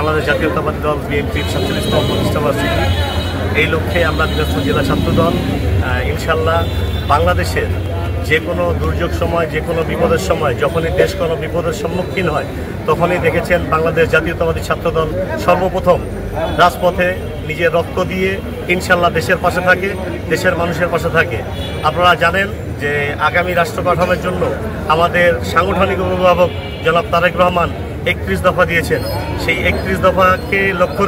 বাংলাদেশ জাতীয়তাবাদী দল বিএনপির ৪৭তম প্রতিষ্ঠাবার্ষিকী। এই লক্ষ্যে আমরা দিনাজপুর জেলা ছাত্রদল ইনশাল্লাহ বাংলাদেশের যে কোনো দুর্যোগ সময়, যে কোনো বিপদের সময়, যখনই দেশ কোনো বিপদের সম্মুখীন হয়, তখনই দেখেছেন বাংলাদেশ জাতীয়তাবাদী ছাত্রদল সর্বপ্রথম রাজপথে নিজের রক্ত দিয়ে ইনশাল্লাহ দেশের পাশে থাকে, দেশের মানুষের পাশে থাকে। আপনারা জানেন যে আগামী রাষ্ট্র গঠনের জন্য আমাদের সাংগঠনিক অভিভাবক জনাব তারেক রহমান 31 দফা দিয়েছেন। সেই 31 দফাকে লক্ষ্য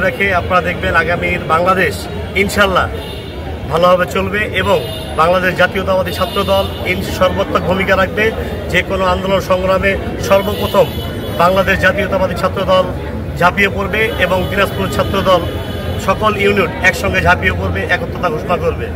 রেখে আপনারা দেখবেন আগামীর বাংলাদেশ ইনশাল্লাহ ভালোভাবে চলবে এবং বাংলাদেশ জাতীয়তাবাদী ছাত্রদল সর্বাত্মক ভূমিকা রাখবে। যে কোনো আন্দোলন সংগ্রামে সর্বপ্রথম বাংলাদেশ জাতীয়তাবাদী ছাত্রদল ঝাঁপিয়ে পড়বে এবং দিনাজপুর ছাত্রদল সকল ইউনিট একসঙ্গে ঝাঁপিয়ে পড়বে, একত্রতা ঘোষণা করবে।